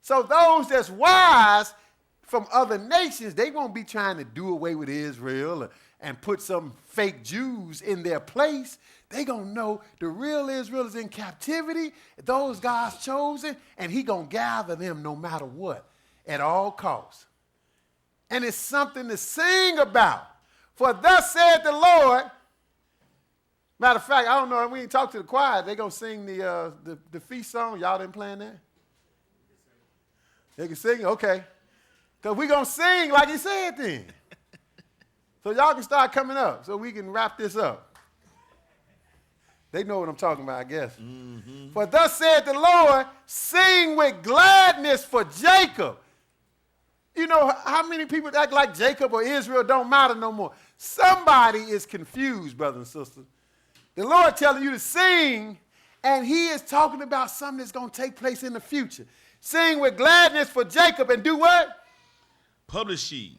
So those that's wise from other nations, they won't be trying to do away with Israel and put some fake Jews in their place. They going to know the real Israel is in captivity, those God's chosen, and he going to gather them no matter what, at all costs. And it's something to sing about. For thus said the Lord. Matter of fact, I don't know, we ain't talked to the choir. They going to sing the feast song. Y'all didn't plan that? They can sing? Okay. Because we're going to sing like he said then. So y'all can start coming up so we can wrap this up. They know what I'm talking about, I guess. Mm-hmm. For thus said the Lord, sing with gladness for Jacob. You know, how many people act like Jacob or Israel don't matter no more? Somebody is confused, brothers and sisters. The Lord telling you to sing, and he is talking about something that's going to take place in the future. Sing with gladness for Jacob and do what? Publish ye.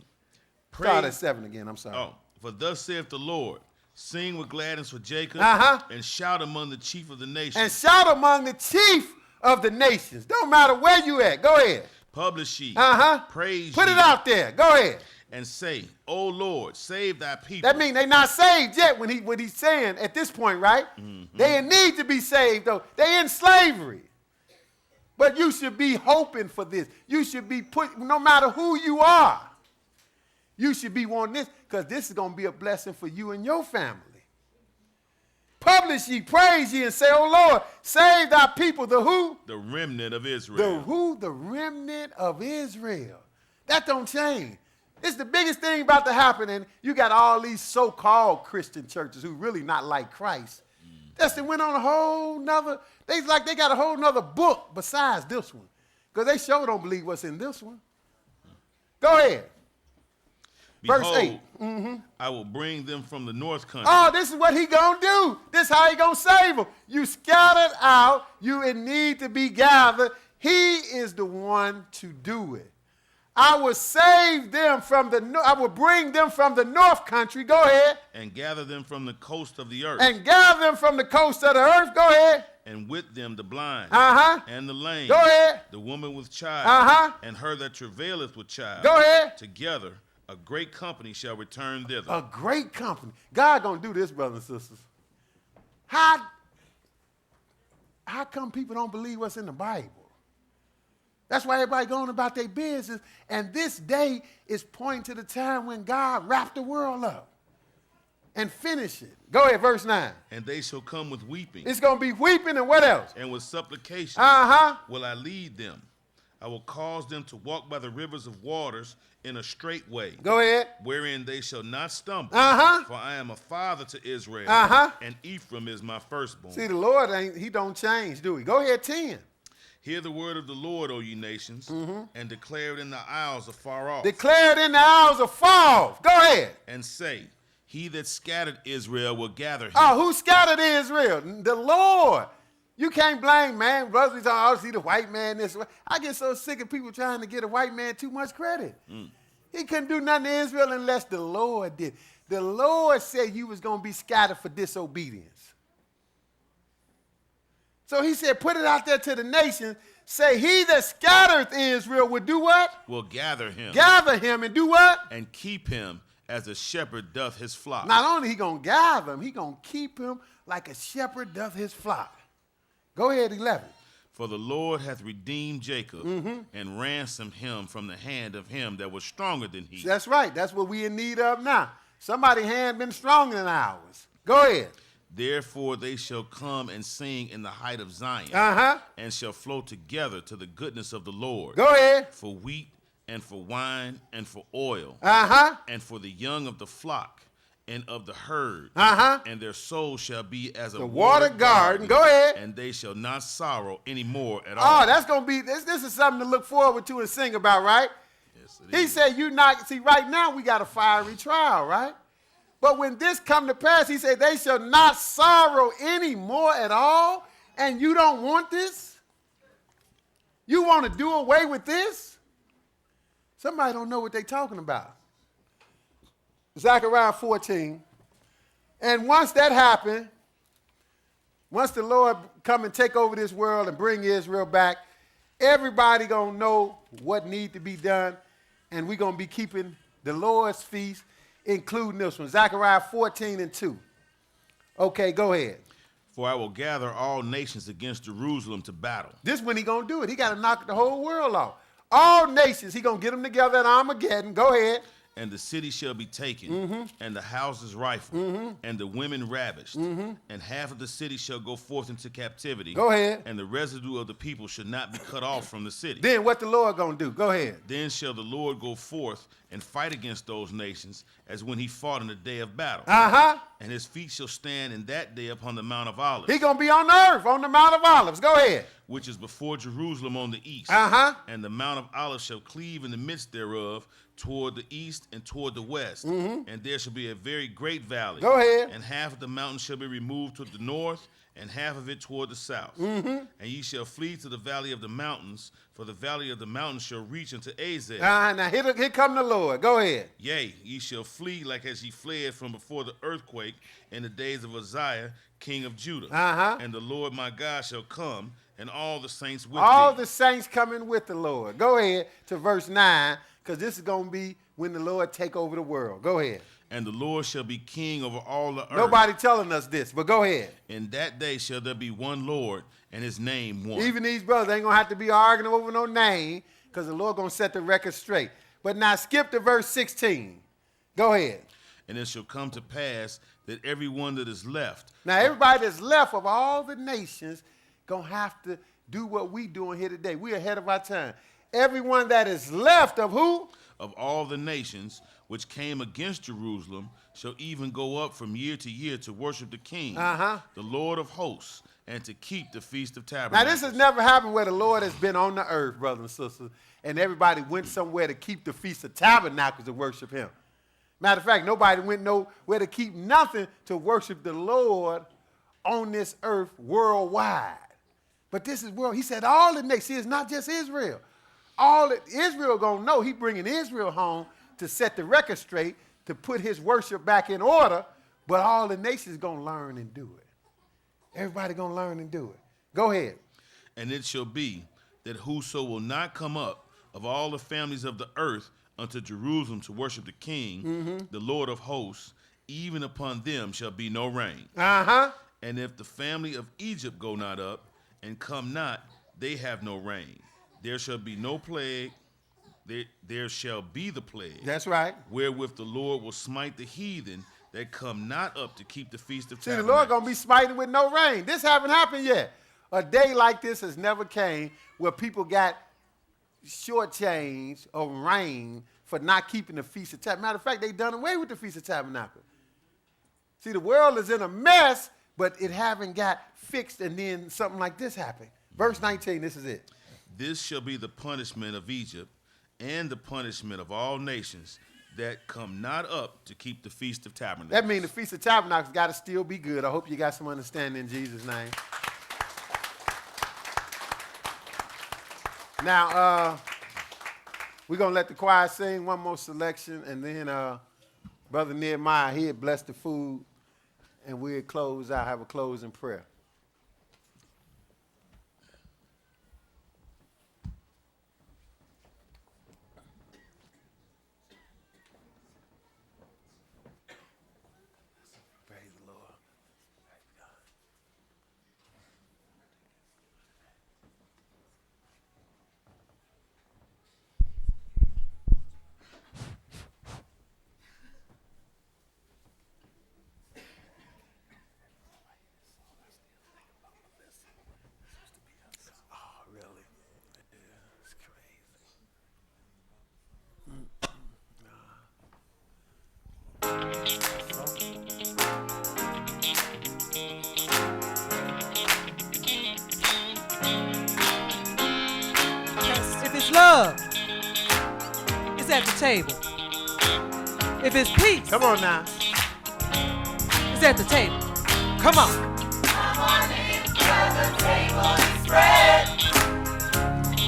Start at 7 again, I'm sorry. Oh, for thus saith the Lord, sing with gladness for Jacob, and shout among the chief of the nations. And shout among the chief of the nations. Don't matter where you at. Go ahead. Publish ye. Praise Put ye. it out there. Go ahead. And say, O Lord, save thy people. That means they're not saved yet when he's saying at this point, right? Mm-hmm. They in need to be saved, though. They in slavery. But you should be hoping for this. You should be no matter who you are, you should be wanting this, because this is going to be a blessing for you and your family. Publish ye, praise ye, and say, O Lord, save thy people. The who? The remnant of Israel. The who? The remnant of Israel. That don't change. It's the biggest thing about to happen, and you got all these so-called Christian churches who really not like Christ. That's they went on a whole nother, they got a whole nother book besides this one. Because they sure don't believe what's in this one. Go ahead. Behold, verse 8. I will bring them from the north country. Oh, this is what he gonna do. This is how he gonna save them. You scattered out, you in need to be gathered. He is the one to do it. I will save them from I will bring them from the north country. Go ahead. And gather them from the coast of the earth. And gather them from the coast of the earth. Go ahead. And with them the blind. And the lame. Go ahead. The woman with child. And her that travaileth with child. Go ahead. Together a great company shall return thither. A great company. God gonna do this, brothers and sisters. How come people don't believe what's in the Bible? That's why everybody going about their business. And this day is pointing to the time when God wrapped the world up and finished it. Go ahead, verse 9. And they shall come with weeping. It's going to be weeping and what else? And with supplication will I lead them. I will cause them to walk by the rivers of waters in a straight way. Go ahead. Wherein they shall not stumble. For I am a father to Israel. And Ephraim is my firstborn. See, the Lord, he don't change, do he? Go ahead, 10. Hear the word of the Lord, O ye nations, and declare it in the isles afar off. Declare it in the isles afar off. Go ahead. And say, he that scattered Israel will gather him. Oh, who scattered Israel? The Lord. You can't blame man. Brothers, we talk, oh, see the white man this way. I get so sick of people trying to get a white man too much credit. He couldn't do nothing to Israel unless the Lord did. The Lord said you was going to be scattered for disobedience. So he said, put it out there to the nations. Say, he that scattereth Israel will do what? Will gather him. Gather him and do what? And keep him as a shepherd doth his flock. Not only he going to gather him, he going to keep him like a shepherd doth his flock. Go ahead, 11. For the Lord hath redeemed Jacob and ransomed him from the hand of him that was stronger than he. That's right. That's what we in need of now. Somebody's hand been stronger than ours. Go ahead. Therefore they shall come and sing in the height of Zion, and shall flow together to the goodness of the Lord. Go ahead. For wheat and for wine and for oil, and for the young of the flock and of the herd, and their soul shall be as a water garden. Go ahead. And they shall not sorrow any more at all. Oh, that's going to be, this is something to look forward to and sing about, right? Yes, he said, see, right now we got a fiery trial, right? But when this come to pass, he said, they shall not sorrow any more at all. And you don't want this? You want to do away with this? Somebody don't know what they're talking about. Zechariah 14. And once that happened, once the Lord come and take over this world and bring Israel back, everybody going to know what need to be done. And we're going to be keeping the Lord's feast, including this one, Zechariah 14 and 2. Okay, go ahead. For I will gather all nations against Jerusalem to battle. This when he going to do it. He got to knock the whole world off. All nations, he going to get them together at Armageddon. Go ahead. And the city shall be taken, and the houses rifled, and the women ravished, and half of the city shall go forth into captivity. Go ahead. And the residue of the people should not be cut off from the city. Then what the Lord going to do? Go ahead. Then shall the Lord go forth and fight against those nations, as when he fought in the day of battle. And his feet shall stand in that day upon the Mount of Olives. He going to be on earth, on the Mount of Olives. Go ahead. Which is before Jerusalem on the east. And the Mount of Olives shall cleave in the midst thereof, toward the east and toward the west. And there shall be a very great valley. Go ahead. And half of the mountain shall be removed toward the north, and half of it toward the south. And ye shall flee to the valley of the mountains, for the valley of the mountains shall reach unto Azel. Now here come the Lord. Go ahead. Yea, ye shall flee like as ye fled from before the earthquake in the days of Uzziah, king of Judah. And the Lord my God shall come, and all the saints with all thee. the saints coming with the Lord. Go ahead to verse 9, because this is going to be when the Lord take over the world. Go ahead. And the Lord shall be king over all the earth. Nobody telling us this, but go ahead. In that day shall there be one Lord, and his name one. Even these brothers ain't going to have to be arguing over no name, because the Lord going to set the record straight. But now skip to verse 16. Go ahead. And it shall come to pass that everyone that is left. Now everybody that's left of all the nations going to have to do what we doing here today. We're ahead of our time. Everyone that is left of who? Of all the nations which came against Jerusalem shall even go up from year to year to worship the King, the Lord of hosts, and to keep the Feast of Tabernacles. Now this has never happened where the Lord has been on the earth, brothers and sisters, and everybody went somewhere to keep the Feast of Tabernacles to worship him. Matter of fact, nobody went nowhere to keep nothing to worship the Lord on this earth worldwide. But this is world. He said all the nations. See, it's not just Israel. all that Israel going to know, he bringing Israel home to set the record straight, to put his worship back in order, but all the nations going to learn and do it. Everybody going to learn and do it. Go ahead. And it shall be that whoso will not come up of all the families of the earth unto Jerusalem to worship the King, the Lord of hosts, even upon them shall be no rain. And if the family of Egypt go not up and come not, they have no rain. There shall be no plague. There shall be the plague. That's right. Wherewith the Lord will smite the heathen that come not up to keep the feast of See, tabernacles. the Lord going to be smiting with no rain. This haven't happened yet. A day like this has never came where people got shortchanged of rain for not keeping the Feast of Tabernacles. Matter of fact, they done away with the Feast of Tabernacles. See, the world is in a mess, but it haven't got fixed, and then something like this happened. Verse 19, this is it. This shall be the punishment of Egypt and the punishment of all nations that come not up to keep the Feast of Tabernacles. That means the Feast of Tabernacles got to still be good. I hope you got some understanding in Jesus' name. Now, we're going to let the choir sing one more selection, and then Brother Nehemiah, he'll bless the food, and we'll close out, have a closing prayer. Praise the Lord. Praise God. Oh, really? Yeah, it's crazy. If it's love, it's at the table. If it's peace, Come on now. it's at the table. Come on. Come on in, where the table is spread,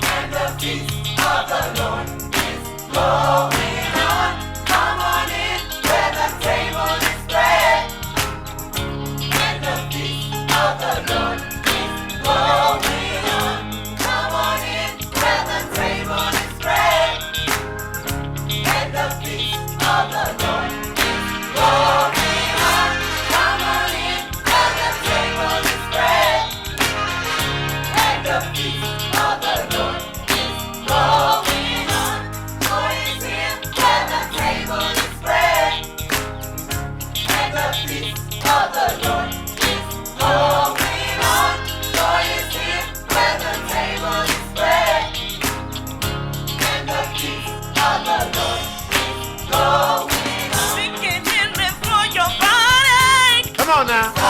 and the feast of the Lord is going on. Come on in, where the table is spread, and the feast of the Lord is going on. Come on in, where the table is spread, and the feast of the Lord is going on. Come on in, where the table is spread, and the feast of the Lord is going on. For it's here where the table is spread, and the feast of the Lord is going on. For it's here where the table is spread, and the feast of the Lord is going on. Sink it in before your body. Come on now.